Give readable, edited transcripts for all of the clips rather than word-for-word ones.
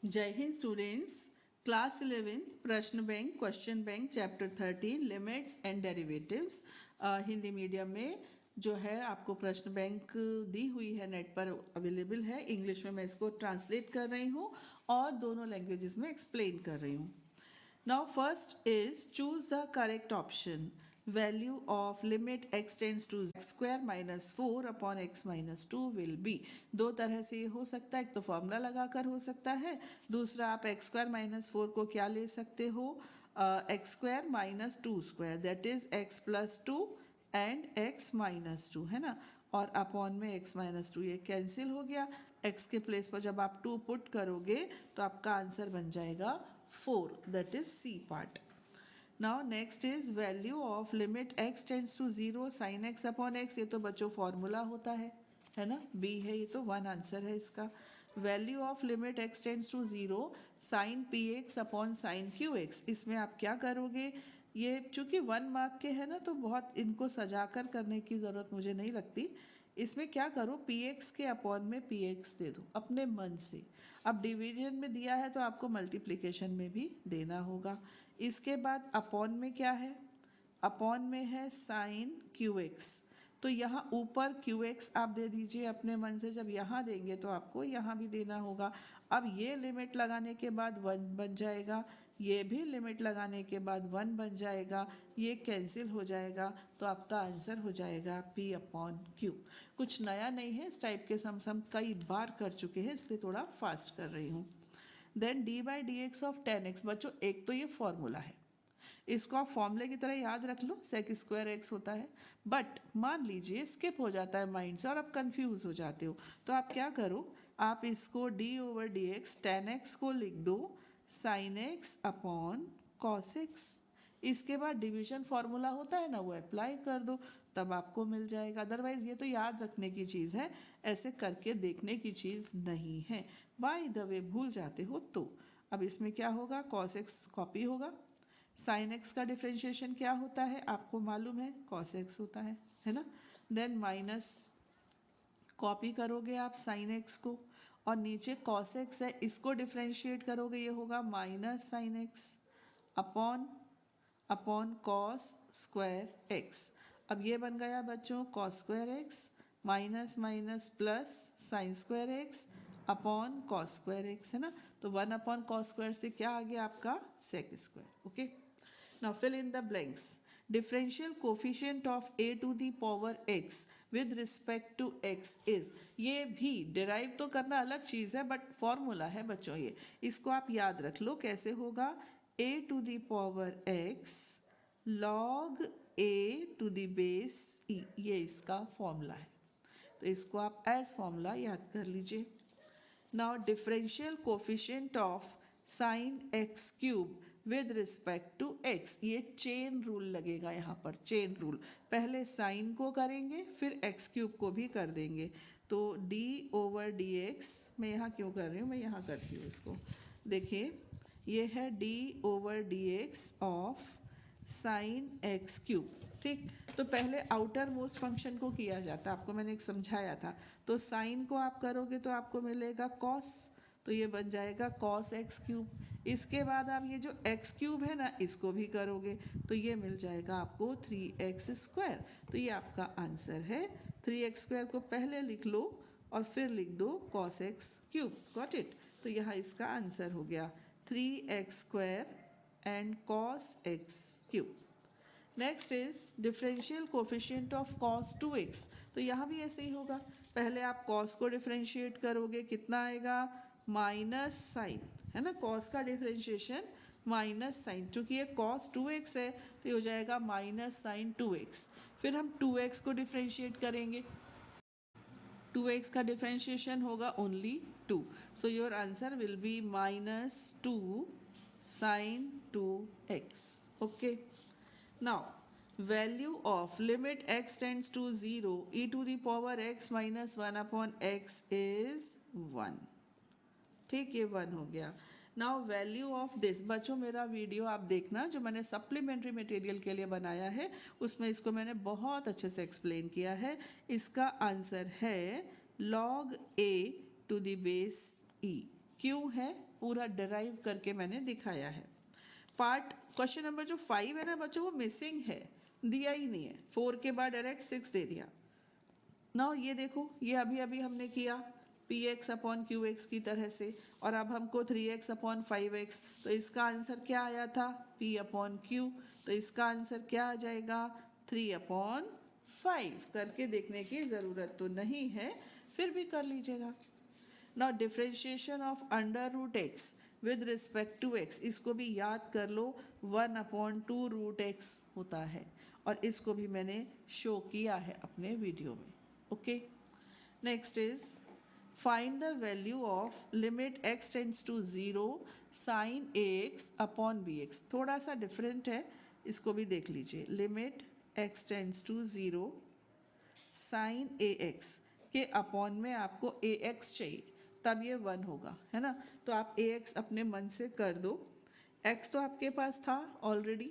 जय Hind students. Class 11 प्रश्न bank question bank chapter 13 limits and derivatives Hindi medium में जो है आपको प्रश्न बैंक दी हुई है, नेट पर अवेलेबल है। इंग्लिश में मैं इसको ट्रांसलेट कर रही हूँ और दोनों लैंग्वेजेस में एक्सप्लेन कर रही हूँ। Now first is choose the correct option. Value of limit x tends to x square minus 4 upon x minus 2 will be। दो तरह से ये हो सकता है, एक तो फॉर्मूला लगाकर हो सकता है, दूसरा आप x स्क्वायर माइनस 4 को क्या ले सकते हो, x square minus 2 square that is x plus 2 and x minus 2 है ना, और अपॉन में x माइनस 2 ये कैंसिल हो गया। x के प्लेस पर जब आप 2 पुट करोगे तो आपका आंसर बन जाएगा 4, that is C part. Now next is value of limit x tends to 0 sine x upon x। ये तो बच्चों फॉर्मूला होता है ना, B है, ये तो 1 आंसर है इसका। Value of limit x tends to 0 sine px upon sine qx। इसमें आप क्या करोगे, ये चूंकि 1 मार्क के है ना तो बहुत इनको सजाकर करने की ज़रूरत मुझे नहीं लगती। इसमें क्या करो, px के अपॉन में px दे दो अपने मन से। अब डिवीजन में दिया है तो आपको मल्टीप्लिकेशन में भी देना होगा। इसके बाद अपॉन में क्या है, अपॉन में है साइन QX, तो यहाँ ऊपर QX आप दे दीजिए अपने मन से। जब यहाँ देंगे तो आपको यहाँ भी देना होगा। अब ये लिमिट लगाने के बाद 1 बन जाएगा, ये भी लिमिट लगाने के बाद 1 बन जाएगा, ये कैंसिल हो जाएगा, तो आपका आंसर हो जाएगा P अपॉन Q। कुछ नया नहीं है, इस टाइप के सम कई बार कर चुके हैं, इसलिए थोड़ा फास्ट कर रही हूँ। Then d/dx of 10x। बच्चों एक तो ये फॉर्मूला है, इसको आप फॉर्मूले की तरह याद रख लो, सेक स्क्वायर एक्स होता है। बट मान लीजिए स्किप हो जाता है माइंड से और आप कंफ्यूज हो जाते हो, तो आप क्या करो, आप इसको d/dx 10x को लिख दो sine x upon cos x. इसके बाद डिवीजन फॉर्मूला होता है ना, वो अप्लाई कर दो, तब आपको मिल जाएगा। अदरवाइज ये तो याद रखने की चीज़ है, ऐसे करके देखने की चीज़ नहीं है। बाय द वे भूल जाते हो तो अब इसमें क्या होगा, कॉस एक्स कॉपी होगा, साइन एक्स का डिफ्रेंशिएशन क्या होता है आपको मालूम है, कॉस एक्स होता है ना। देन माइनस कॉपी करोगे आप साइन एक्स को, और नीचे कॉस एक्स है, इसको डिफ्रेंशिएट करोगे, ये होगा minus sine x upon upon cos square x. अब ये बन गया बच्चों cos square x minus minus plus sine square x upon cos square x, है ना। तो 1 अपॉन कॉस स्क्वायर से क्या आ गया आपका sec square. Okay, now fill in the blanks. Differential coefficient of a to the power x with respect to x is. ये भी डिराइव तो करना अलग चीज़ है, बट फॉर्मूला है बच्चों ये, इसको आप याद रख लो कैसे होगा। a to the power x log a to the base e, ये इसका फॉर्मूला है, तो इसको आप एज फॉर्मूला याद कर लीजिए। Now differential coefficient of sine x cube with respect to x, ये चेन रूल लगेगा यहाँ पर, चेन रूल। पहले साइन को करेंगे फिर एक्स क्यूब को भी कर देंगे, तो d/dx, मैं यहाँ क्यों कर रही हूँ, मैं यहाँ करती हूँ इसको। देखिए ये है d/dx of sine x cube, ठीक। तो पहले आउटर मोस्ट फंक्शन को किया जाता है, आपको मैंने एक समझाया था। तो साइन को आप करोगे तो आपको मिलेगा कॉस, तो ये बन जाएगा कॉस एक्स क्यूब। इसके बाद आप ये जो एक्स क्यूब है ना, इसको भी करोगे तो ये मिल जाएगा आपको 3x स्क्वायर। तो ये आपका आंसर है। 3x स्क्वायर को पहले लिख लो और फिर लिख दो cos x cube, got it. तो यहाँ इसका आंसर हो गया 3x square and cos x cube। Next is differential coefficient of cos 2x। तो यहाँ भी ऐसे ही होगा, पहले आप cos को डिफरेंशिएट करोगे, कितना आएगा माइनस साइन, है ना। cos का डिफरेंशिएशन माइनस साइन, चूंकि ये cos 2x है तो ये हो जाएगा माइनस साइन 2x। फिर हम 2x को डिफरेंशिएट करेंगे, 2x का डिफरेंशिएशन होगा only 2, so your answer will be minus 2 sin 2x। Okay, now value of limit x tends to 0 e to the power x minus 1 upon x is 1, ठीक, ये 1 हो गया। नाउ वैल्यू ऑफ दिस, बच्चों मेरा video आप देखना जो मैंने सप्लीमेंट्री मटेरियल के लिए बनाया है, उसमें इसको मैंने बहुत अच्छे से एक्सप्लेन किया है। इसका आंसर है log a to the base e, क्यों है पूरा डिराइव करके मैंने दिखाया है। पार्ट क्वेश्चन नंबर जो 5 है ना बच्चों वो मिसिंग है, दिया ही नहीं है। 4 के बाद डायरेक्ट 6 दे दिया ना। ये देखो ये अभी अभी हमने किया P x upon Q x की तरह से, और अब हमको 3x अपॉन 5x, तो इसका आंसर क्या आया था p अपॉन क्यू, तो इसका आंसर क्या आ जाएगा 3 अपॉन 5। करके देखने की ज़रूरत तो नहीं है, फिर भी कर लीजिएगा। Now differentiation of under root x with respect to x, इसको भी याद कर लो 1/2 रूट एक्स होता है, और इसको भी मैंने शो किया है अपने वीडियो में। Okay, next is find the value of limit x tends to 0 sine ax upon bx। थोड़ा सा डिफरेंट है, इसको भी देख लीजिए। Limit x tends to 0 sine ax के अपॉन में आपको ax चाहिए, तब ये 1 होगा, है ना। तो आप ax अपने मन से कर दो। x तो आपके पास था ऑलरेडी,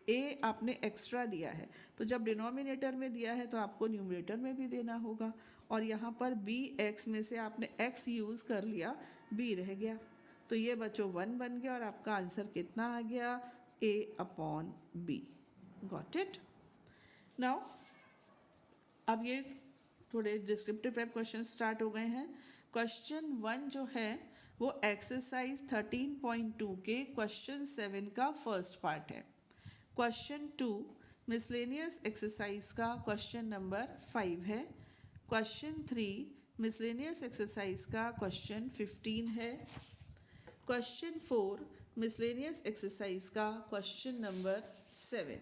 a आपने एक्स्ट्रा दिया है, तो जब डिनोमिनेटर में दिया है तो आपको न्यूमरेटर में भी देना होगा। और यहाँ पर b x में से आपने x यूज़ कर लिया, b रह गया, तो ये बच्चों 1 बन गया, और आपका आंसर कितना आ गया a upon b। Got it. Now अब ये थोड़े डिस्क्रिप्टिव टाइप क्वेश्चन स्टार्ट हो गए हैं। क्वेश्चन 1 जो है वो एक्सरसाइज 13.2 के क्वेश्चन 7 का फर्स्ट पार्ट है। क्वेश्चन 2 मिसलेनियस एक्सरसाइज का क्वेश्चन नंबर 5 है। क्वेश्चन 3 मिसलेनियस एक्सरसाइज का क्वेश्चन 15 है। क्वेश्चन 4 मिसलेनियस एक्सरसाइज का क्वेश्चन नंबर 7 है।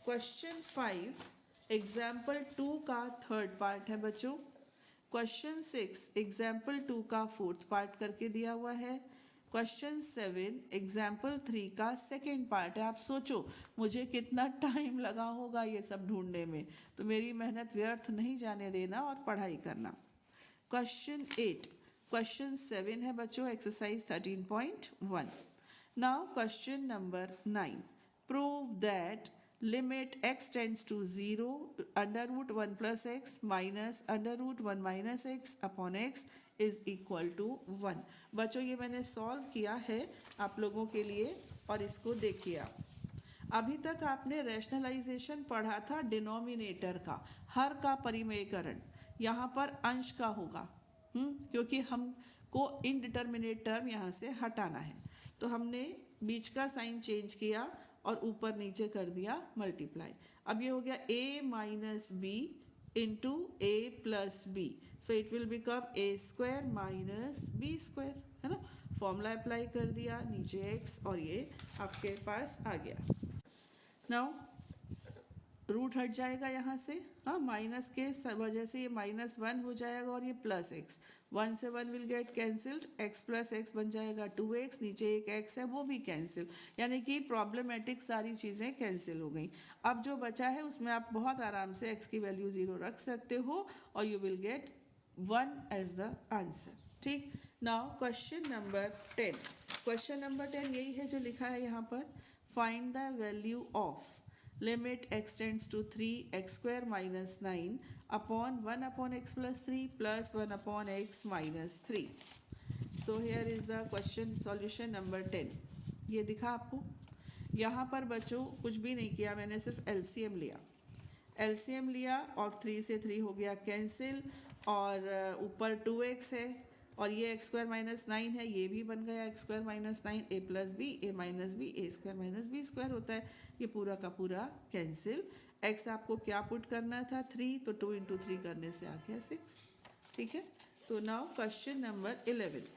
क्वेश्चन 5 एग्जाम्पल 2 का थर्ड पार्ट है बच्चों। क्वेश्चन 6 एग्जाम्पल 2 का फोर्थ पार्ट करके दिया हुआ है। क्वेश्चन 7 एग्जाम्पल 3 का सेकेंड पार्ट है। आप सोचो मुझे कितना टाइम लगा होगा ये सब ढूंढने में, तो मेरी मेहनत व्यर्थ नहीं जाने देना और पढ़ाई करना। क्वेश्चन 8 क्वेश्चन 7 है बच्चों exercise 13.1। Now question number 9 prove that limit x tends to 0 under root 1 plus x minus under root 1 minus x upon x is equal to 1। बच्चों ये मैंने सॉल्व किया है आप लोगों के लिए, और इसको देखिए आप। अभी तक आपने रैशनलाइजेशन पढ़ा था डिनोमिनेटर का, हर का परिमेयकरण, यहाँ पर अंश का होगा, क्योंकि हमको इनडिटर्मिनेट टर्म यहाँ से हटाना है, तो हमने बीच का साइन चेंज किया और ऊपर नीचे कर दिया मल्टीप्लाई। अब ये हो गया a minus B into A plus B, so it will become a square minus B square, है ना। फॉर्मूला अप्लाई कर दिया, नीचे x और ये आपके पास आ गया। नाउ रूट हट जाएगा यहाँ से, हाँ माइनस के वजह से ये -1 हो जाएगा और ये प्लस एक्स, 1 से 1 will get cancelled, x plus x बन जाएगा 2x, नीचे एक x है वो भी कैंसिल, यानी कि प्रॉब्लमेटिक सारी चीज़ें कैंसिल हो गई। अब जो बचा है उसमें आप बहुत आराम से x की वैल्यू 0 रख सकते हो और you will get 1 as the answer. ठीक, now question number 10। Question number 10 यही है जो लिखा है यहाँ पर, find the value of limit x tends to 3x square minus 9 upon 1 upon x plus 3 plus 1 upon x minus 3. So here is the question solution number 10. ये दिखा आपको। यहाँ पर बच्चों कुछ भी नहीं किया, मैंने सिर्फ LCM लिया, LCM लिया और 3 से 3 हो गया कैंसिल, और ऊपर 2x है और ये x स्क्वायर माइनस 9 है, ये भी बन गया x square minus 9, a plus B A minus B A square minus B square होता है, ये पूरा का पूरा कैंसिल। x आपको क्या पुट करना था 3, तो 2 इंटू 3 करने से आ गया 6। ठीक है, तो नाउ क्वेश्चन नंबर 11,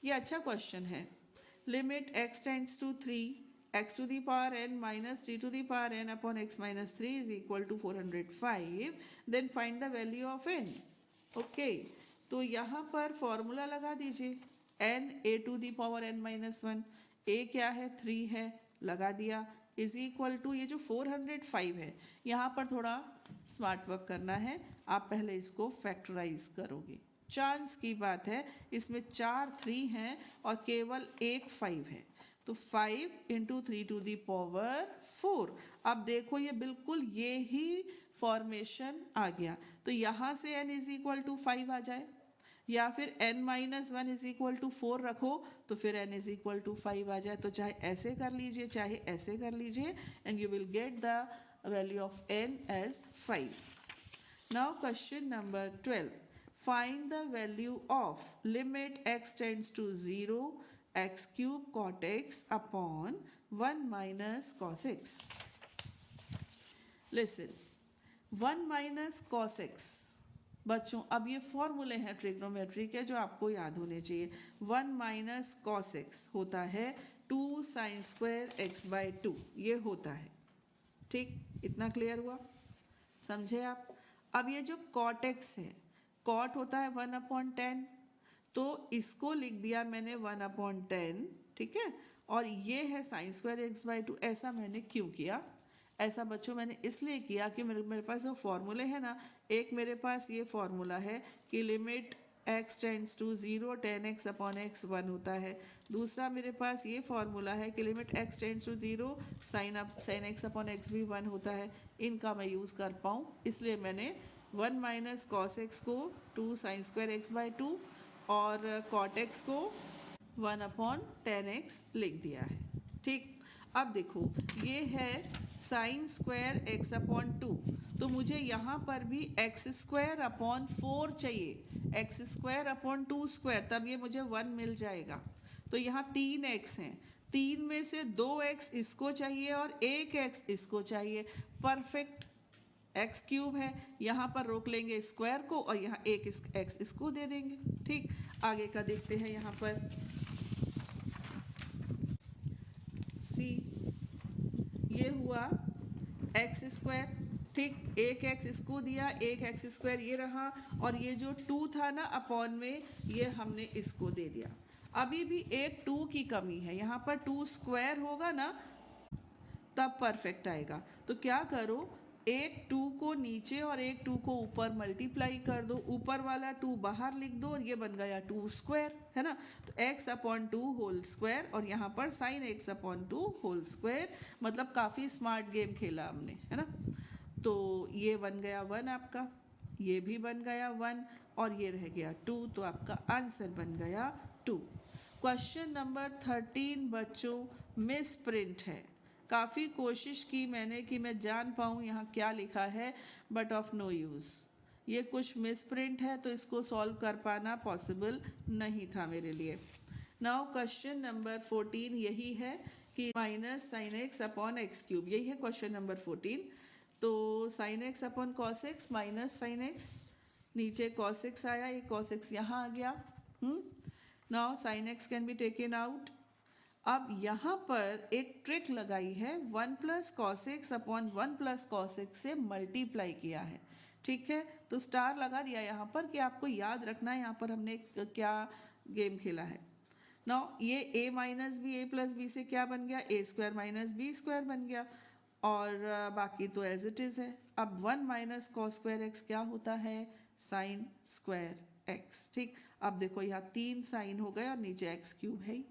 ये अच्छा क्वेश्चन है। Limit x tends to 3 x to the power n minus 3 to the power n upon x minus 3 is equal to 405, then find the value of n. Okay, तो यहाँ पर formula लगा दीजिए, n a to the power n minus 1, a क्या है 3 है, लगा दिया, इज इक्वल टू ये जो 405 है, यहाँ पर थोड़ा स्मार्ट वर्क करना है, आप पहले इसको फैक्टराइज करोगे। चांस की बात है, इसमें 4 3 हैं और केवल एक 5 है, तो 5 इंटू 3 टू दी पावर 4। अब देखो ये बिल्कुल ये ही फॉर्मेशन आ गया, तो यहाँ से n इज इक्वल टू 5 आ जाए, या फिर n minus one is equal to 4 रखो तो फिर n इज इक्वल टू 5 आ जाए। तो चाहे ऐसे कर लीजिए चाहे ऐसे कर लीजिए and you will get the value of n as 5। Now question number 12, find the value of limit x tends to 0 x cube cot x upon 1 minus cos x। Listen, 1 minus cos x, बच्चों अब ये फॉर्मूले हैं trigonometry के जो आपको याद होने चाहिए। 1 माइनस कॉस एक्स होता है 2 साइन स्क्वायर एक्स बाय 2, ये होता है। ठीक, इतना क्लियर हुआ, समझे आप। अब ये जो कॉट एक्स है, कॉट होता है 1/10, तो इसको लिख दिया मैंने 1/10, ठीक है। और ये है साइन स्क्वायर एक्स बाय 2, ऐसा मैंने क्यों किया? ऐसा बच्चों मैंने इसलिए किया कि मेरे पास जो फॉर्मूले हैं ना, एक मेरे पास ये फॉर्मूला है कि limit x tends to 0 tan x upon x 1 होता है। दूसरा मेरे पास ये फॉर्मूला है कि limit x tends to 0 sine x upon x भी 1 होता है। इनका मैं यूज़ कर पाऊँ इसलिए मैंने 1 माइनस कॉस एक्स को 2 साइन स्क्वायर एक्स बाई 2 और कॉट एक्स को 1/10x लिख दिया है। ठीक, अब देखो ये है साइन स्क्वायर एक्स अपॉन 2, तो मुझे यहाँ पर भी एक्स स्क्वायर अपॉन 4 चाहिए, एक्स स्क्वायर अपॉन 2 स्क्वायर, तब ये मुझे 1 मिल जाएगा। तो यहाँ 3x हैं, 3 में से 2x इसको चाहिए और 1x इसको चाहिए। परफेक्ट, एक्स क्यूब है, यहाँ पर रोक लेंगे स्क्वायर को और यहाँ एक एक्स इसको दे देंगे। ठीक, आगे का देखते हैं यहाँ पर सी, ये हुआ एक्स स्क्वायर। ठीक, एक एक्स इसको दिया, एक एक्स स्क्वायर ये रहा, और ये जो 2 था ना अपॉन में, ये हमने इसको दे दिया। अभी भी एक 2 की कमी है, यहाँ पर 2 स्क्वायर होगा ना तब परफेक्ट आएगा। तो क्या करो, एक 2 को नीचे और एक 2 को ऊपर मल्टीप्लाई कर दो, ऊपर वाला 2 बाहर लिख दो और ये बन गया 2 स्क्वायर, है ना। तो x अपॉन 2 होल स्क्वायर और यहाँ पर sine x upon 2 whole square, मतलब काफ़ी स्मार्ट गेम खेला हमने, है ना। तो ये बन गया 1 आपका, ये भी बन गया 1 और ये रह गया 2, तो आपका आंसर बन गया 2। क्वेश्चन नंबर 13 बच्चों मिस प्रिंट है। काफ़ी कोशिश की मैंने कि मैं जान पाऊँ यहाँ क्या लिखा है, बट ऑफ नो यूज़। ये कुछ मिस प्रिंट है तो इसको सॉल्व कर पाना पॉसिबल नहीं था मेरे लिए। नाउ क्वेश्चन नंबर 14 यही है कि minus sine x upon x cube, यही है क्वेश्चन नंबर 14। तो sine x upon cos x minus sine x, नीचे कॉस एक्स आया, ये कॉस एक्स यहाँ आ गया। Now sine x can be taken out. अब यहाँ पर एक ट्रिक लगाई है, 1 plus cos x upon 1 plus cos x से मल्टीप्लाई किया है। ठीक है, तो स्टार लगा दिया यहाँ पर कि आपको याद रखना है यहाँ पर हमने क्या गेम खेला है। नाउ ये a minus B, a plus b से क्या बन गया, a square minus B square बन गया, और बाकी तो एज इट इज़ है। अब 1 माइनस कॉस स्क्वायर एक्स क्या होता है, साइन स्क्वायर एक्स। ठीक, अब देखो यहाँ 3 साइन हो गए और नीचे एक्स क्यूब है,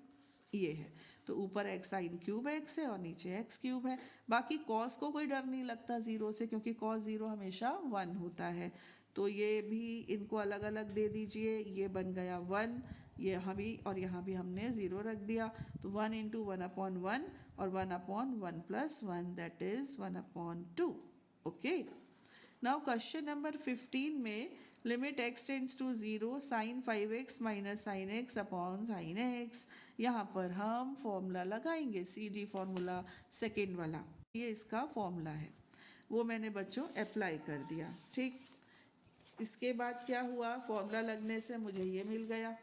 ये है। तो ऊपर एक्स साइन क्यूब एक्स है और नीचे एक्स क्यूब है। बाकी कॉस को कोई डर नहीं लगता ज़ीरो से, क्योंकि कॉस ज़ीरो हमेशा 1 होता है। तो ये भी इनको अलग अलग दे दीजिए, ये बन गया 1, ये यहाँ भी और यहाँ भी हमने 0 रख दिया। तो 1 इंटू 1/1 और 1/1 plus 1 that is 1/2। Okay, now question number 15 में limit x tends to 0 sine 5x minus sine x upon sine x, यहाँ पर हम फॉर्मूला लगाएंगे, सी डी फॉर्मूला सेकेंड वाला, ये इसका फॉर्मूला है, वो मैंने बच्चों अप्लाई कर दिया। ठीक, इसके बाद क्या हुआ, फॉर्मूला लगने से मुझे ये मिल गया,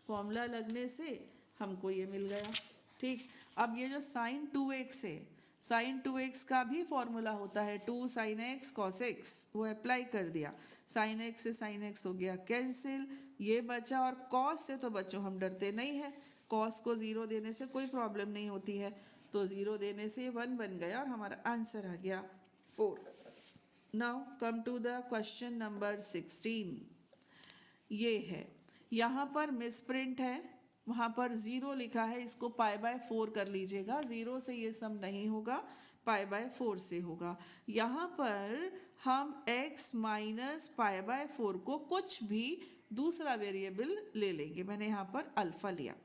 फॉर्मूला लगने से हमको ये मिल गया। ठीक, अब ये जो साइन 2x है, साइन 2x का भी फॉर्मूला होता है 2 साइन एक्स कॉस एक्स, वो अप्लाई कर दिया। साइन एक्स से साइन एक्स हो गया कैंसिल, ये बचा, और कॉस से तो बच्चों हम डरते नहीं हैं, कॉस को 0 देने से कोई प्रॉब्लम नहीं होती है, तो 0 देने से 1 बन गया और हमारा आंसर आ गया 4। Now come to the question number 16, ये है, यहाँ पर मिसप्रिंट है, वहाँ पर 0 लिखा है, इसको π/4 कर लीजिएगा, 0 से ये सम नहीं होगा, π/4 से होगा। यहाँ पर हम x माइनस π/4 को कुछ भी दूसरा वेरिएबल ले लेंगे। मैंने यहाँ पर अल्फ़ा लिया।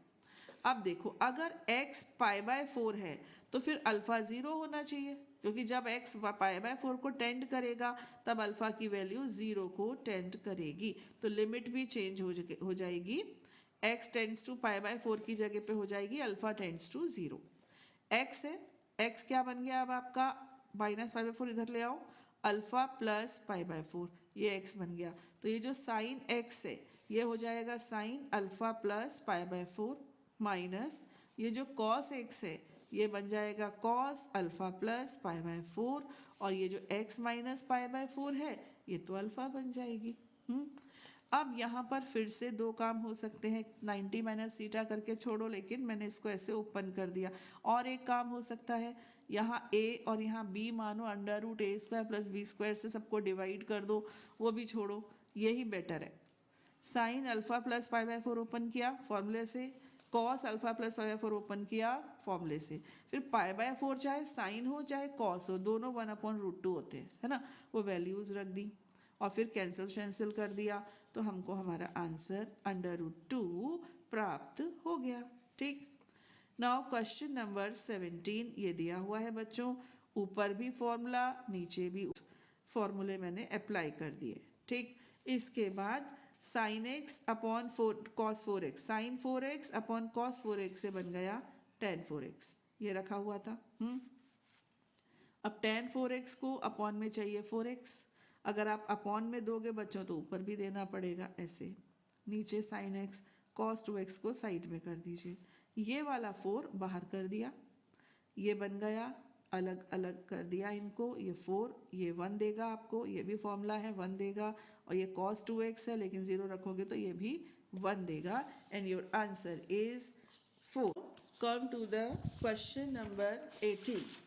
अब देखो, अगर x π/4 है तो फिर अल्फ़ा 0 होना चाहिए, क्योंकि जब x π/4 को टेंड करेगा तब अल्फ़ा की वैल्यू 0 को टेंड करेगी। तो लिमिट भी चेंज हो जाएगी। x टेंड्स टू π/4 की जगह पे हो जाएगी अल्फ़ा टेंड्स टू 0। x है, x क्या बन गया अब आपका, -π/4 इधर ले आओ, अल्फ़ा प्लस π/4, ये x बन गया। तो ये जो साइन x है ये हो जाएगा साइन अल्फ़ा प्लस π/4 माइनस ये जो कॉस x है ये बन जाएगा कॉस अल्फ़ा प्लस π/4, और ये जो x माइनस π/4 है ये तो अल्फ़ा बन जाएगी। अब यहाँ पर फिर से दो काम हो सकते हैं, 90 माइनस सीटा करके छोड़ो, लेकिन मैंने इसको ऐसे ओपन कर दिया। और एक काम हो सकता है, यहाँ a और यहाँ b मानो √a² प्लस b² से सबको डिवाइड कर दो, वो भी छोड़ो, यही बेटर है। साइन अल्फ़ा प्लस π/4 ओपन किया फॉर्मूले से, कॉस अल्फ़ा प्लस π/4 ओपन किया फॉर्मूले से, फिर π/4 चाहे साइन हो चाहे कॉस हो, दोनों 1/√2 होते हैं, है ना, वो वैल्यूज़ रख दी और फिर कैंसिल कर दिया, तो हमको हमारा आंसर √2 प्राप्त हो गया। ठीक, नाउ क्वेश्चन नंबर 17 ये दिया हुआ है बच्चों, ऊपर भी फॉर्मूला नीचे भी फॉर्मूले मैंने अप्लाई कर दिए। ठीक, इसके बाद sine x upon cos 4x, sine 4x upon cos 4x से बन गया tan 4x, ये रखा हुआ था। अब tan 4x को अपॉन में चाहिए 4x, अगर आप अपॉन में दोगे बच्चों तो ऊपर भी देना पड़ेगा, ऐसे नीचे साइन x, कॉस 2x को साइड में कर दीजिए, ये वाला 4 बाहर कर दिया, ये बन गया, अलग अलग कर दिया इनको, ये 4 ये 1 देगा आपको, ये भी फॉर्मूला है 1 देगा, और ये cos 2x है लेकिन 0 रखोगे तो ये भी 1 देगा, and your answer is 4। Come to the question number 18,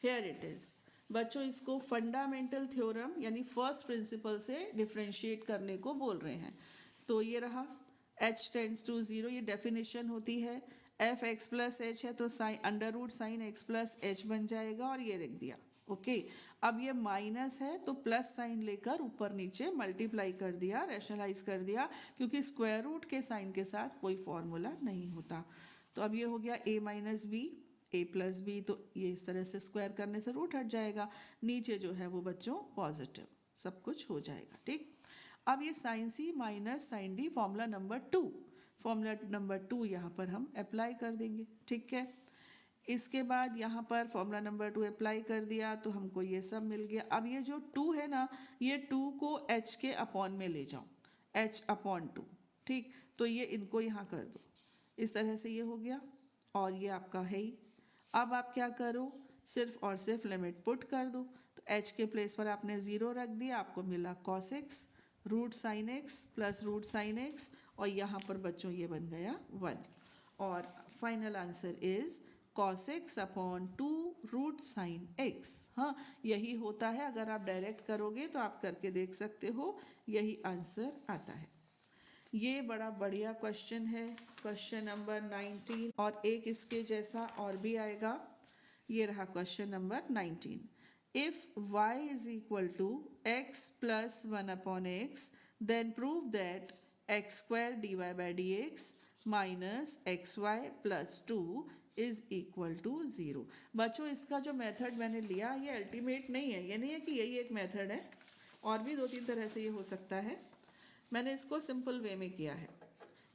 here it is. बच्चों इसको फंडामेंटल थ्योरम यानी फर्स्ट प्रिंसिपल से डिफ्रेंशिएट करने को बोल रहे हैं। तो ये रहा h टेंड्स टू 0, ये डेफिनेशन होती है, f x प्लस एच है तो √sin x प्लस एच बन जाएगा, और ये लिख दिया। ओके, अब ये माइनस है तो प्लस साइन लेकर ऊपर नीचे मल्टीप्लाई कर दिया, रैशनलाइज कर दिया, क्योंकि स्क्वायर रूट के साइन के साथ कोई फॉर्मूला नहीं होता। तो अब ये हो गया a minus b, a plus b, तो ये इस तरह से स्क्वायर करने से रूट हट जाएगा, नीचे जो है वो बच्चों पॉजिटिव, सब कुछ हो जाएगा। ठीक, अब ये sine C minus sine D formula number 2, formula number 2 यहाँ पर हम अप्लाई कर देंगे। ठीक है, इसके बाद यहाँ पर फॉर्मूला नंबर 2 अप्लाई कर दिया तो हमको ये सब मिल गया। अब ये जो 2 है ना, ये 2 को h के अपॉन में ले जाओ, h/2। ठीक, तो ये इनको यहाँ कर दो, इस तरह से ये हो गया, और ये आपका है ही। अब आप क्या करो, सिर्फ और सिर्फ लिमिट पुट कर दो, तो h के प्लेस पर आपने 0 रख दिया, आपको मिला cos x √sin x plus √sin x, और यहाँ पर बच्चों ये बन गया 1, और final answer is cos x upon 2 √sin x। हाँ, यही होता है, अगर आप डायरेक्ट करोगे तो आप करके देख सकते हो, यही आंसर आता है। ये बड़ा बढ़िया क्वेश्चन है, क्वेश्चन नंबर 19, और एक इसके जैसा और भी आएगा। ये रहा question number 19। If y is equal to x plus 1/x, then prove that x² dy/dx minus xy plus 2 is equal to 0। बच्चों इसका जो मेथड मैंने लिया ये अल्टीमेट नहीं है, ये नहीं है कि यही एक मेथड है, और भी 2-3 तरह से ये हो सकता है। मैंने इसको सिंपल वे में किया है,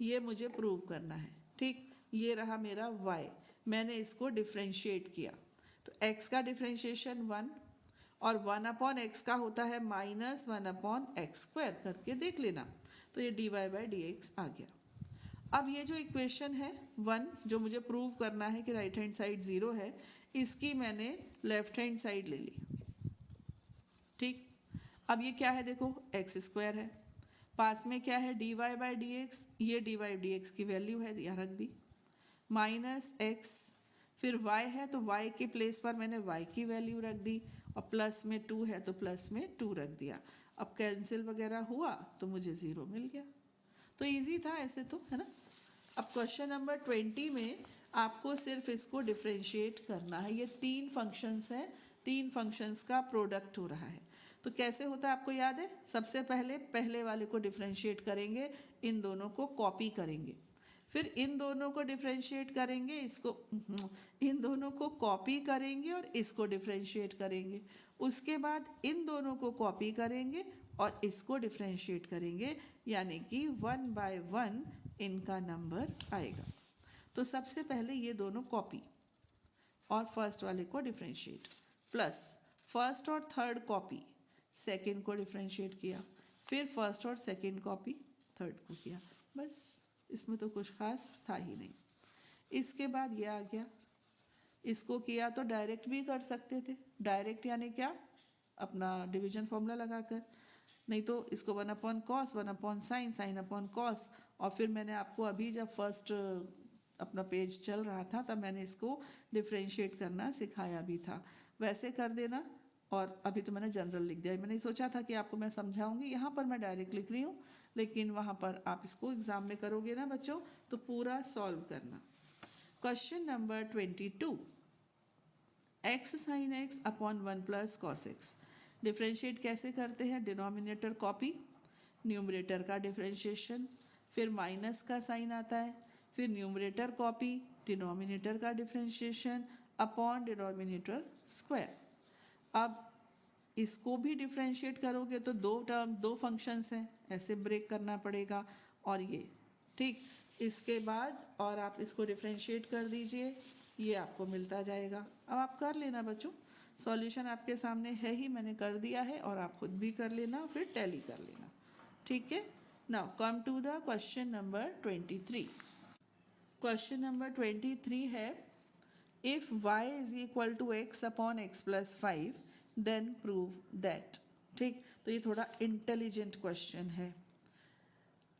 ये मुझे प्रूव करना है। ठीक, ये रहा मेरा y, मैंने इसको डिफ्रेंशिएट किया, तो x का डिफ्रेंशिएशन 1, और 1/x का होता है -1/x² करके देख लेना, तो ये dy/dx आ गया। अब ये जो इक्वेशन है 1, जो मुझे प्रूव करना है कि राइट हैंड साइड 0 है, इसकी मैंने लेफ्ट हैंड साइड ले ली। ठीक, अब ये क्या है, देखो x² है, पास में क्या है dy/dx, ये dy/dx की वैल्यू है, यहाँ रख दी, माइनस x, फिर y है तो y के प्लेस पर मैंने y की वैल्यू रख दी, और प्लस में 2 है तो प्लस में 2 रख दिया। अब कैंसिल वगैरह हुआ तो मुझे 0 मिल गया। तो इजी था ऐसे तो, है ना। अब क्वेश्चन नंबर 20 में आपको सिर्फ इसको डिफ्रेंशिएट करना है। ये 3 फंक्शंस हैं, 3 फंक्शंस का प्रोडक्ट हो रहा है, तो कैसे होता है आपको याद है? सबसे पहले पहले वाले को डिफ्रेंशिएट करेंगे, इन दोनों को कॉपी करेंगे, फिर इन दोनों को डिफ्रेंशिएट करेंगे, इसको इन दोनों को कॉपी करेंगे और इसको डिफ्रेंशिएट करेंगे, उसके बाद इन दोनों को कॉपी करेंगे और इसको डिफ्रेंशिएट करेंगे, यानी कि 1 बाय 1 इनका नंबर आएगा। तो सबसे पहले ये दोनों कॉपी और फर्स्ट वाले को डिफ्रेंशिएट, प्लस फर्स्ट और थर्ड कॉपी, सेकंड को डिफ्रेंशिएट किया, फिर फर्स्ट और सेकंड कॉपी थर्ड को किया, बस इसमें तो कुछ खास था ही नहीं। इसके बाद ये आ गया, इसको किया तो डायरेक्ट भी कर सकते थे, डायरेक्ट यानी क्या, अपना डिवीजन फॉर्मूला लगाकर, नहीं तो इसको 1/cos 1/sin sin/cos, और फिर मैंने आपको अभी जब फर्स्ट अपना पेज चल रहा था तब मैंने इसको डिफ्रेंशिएट करना सिखाया भी था, वैसे कर देना। और अभी तो मैंने जनरल लिख दिया, मैंने सोचा था कि आपको मैं समझाऊंगी, यहाँ पर मैं डायरेक्ट लिख रही हूँ, लेकिन वहाँ पर आप इसको एग्जाम में करोगे ना बच्चों, तो पूरा सॉल्व करना। Question number 22, x sin x upon 1 plus cos x। Differentiate कैसे करते हैं? डिनोमिनेटर कॉपी, न्यूमरेटर का डिफ्रेंशिएशन, फिर माइनस का साइन आता है, फिर न्यूमरेटर कॉपी, डिनोमिनेटर का डिफ्रेंशिएशन अपॉन डिनोमिनेटर स्क्वायर। अब इसको भी डिफ्रेंशिएट करोगे तो दो टर्म, दो फंक्शंस हैं, ऐसे ब्रेक करना पड़ेगा, और ये ठीक, इसके बाद और आप इसको डिफ्रेंशिएट कर दीजिए, ये आपको मिलता जाएगा। अब आप कर लेना बच्चों, सॉल्यूशन आपके सामने है ही, मैंने कर दिया है, और आप खुद भी कर लेना, फिर टैली कर लेना, ठीक है। Now come to the question number 23। Question number 23 है, if y is equal to x upon x plus 5 then prove that. ठीक, तो ये थोड़ा इंटेलिजेंट क्वेश्चन है।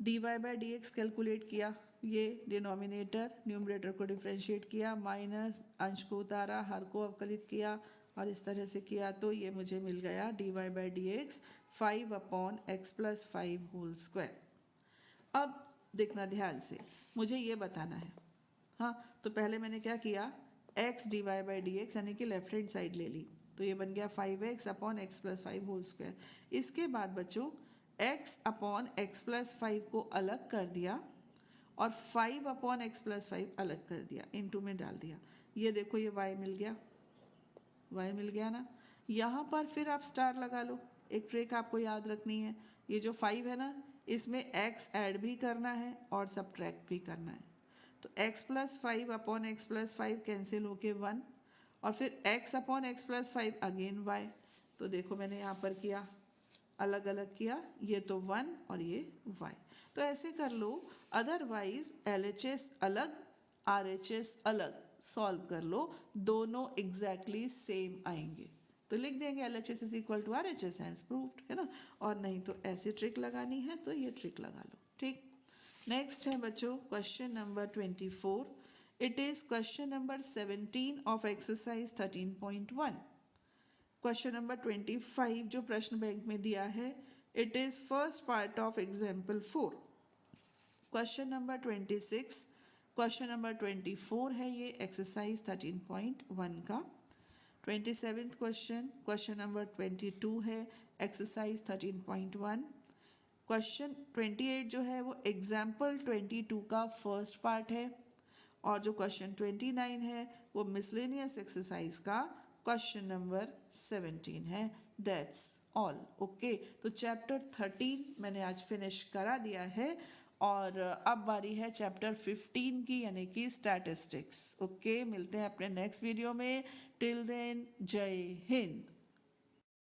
dy by d x calculate किया, ये डिनोमिनेटर न्यूमरेटर को डिफ्रेंशिएट किया, माइनस अंश को उतारा, हर को अवकलित किया, और इस तरह से किया, तो ये मुझे मिल गया dy by d x 5 upon x plus 5 whole square. अब देखना ध्यान से, मुझे ये बताना है। हाँ, तो पहले मैंने क्या किया, x dy by d x यानी कि लेफ्ट हैंड साइड ले ली, तो ये बन गया 5x upon x plus 5 whole square. इसके बाद बच्चों x अपॉन एक्स प्लस 5 को अलग कर दिया और 5 अपॉन एक्स प्लस 5 अलग कर दिया, इनटू में डाल दिया, ये देखो ये y मिल गया, y मिल गया ना। यहाँ पर फिर आप स्टार लगा लो, एक ट्रिक आपको याद रखनी है, ये जो 5 है ना, इसमें x ऐड भी करना है और सब्ट्रैक्ट भी करना है, तो x plus 5 upon x plus 5 cancel होके 1, और फिर x upon x plus 5 again y, तो देखो मैंने यहाँ पर किया, अलग अलग किया, ये तो 1 और ये y, तो ऐसे कर लो। अदरवाइज LHS अलग, RHS अलग सॉल्व कर लो, दोनों एग्जैक्टली सेम आएंगे, तो लिख देंगे LHS is equal to RHS has proved, है ना। और नहीं तो ऐसी ट्रिक लगानी है तो ये ट्रिक लगा लो, ठीक। नेक्स्ट है बच्चों question number 24, it is question number 17 of exercise 13.1। Question number 25 जो प्रश्न बैंक में दिया है, it is first part of example 4। Question number 26, question number 24 है ये एक्सरसाइज 13.1 का। 27th क्वेश्चन, क्वेश्चन नंबर 22 है एक्सरसाइज 13.1। क्वेश्चन 28 जो है वो एग्जाम्पल 22 का फर्स्ट पार्ट है, और जो क्वेश्चन 29 है वो मिसलेनियस एक्सरसाइज का क्वेश्चन नंबर 17 है। That's all, okay. तो चैप्टर 13 मैंने आज फिनिश करा दिया है, और अब बारी है चैप्टर 15 की, यानी कि स्टैटिस्टिक्स। ओके, मिलते हैं अपने नेक्स्ट वीडियो में। टिल देन जय हिंद।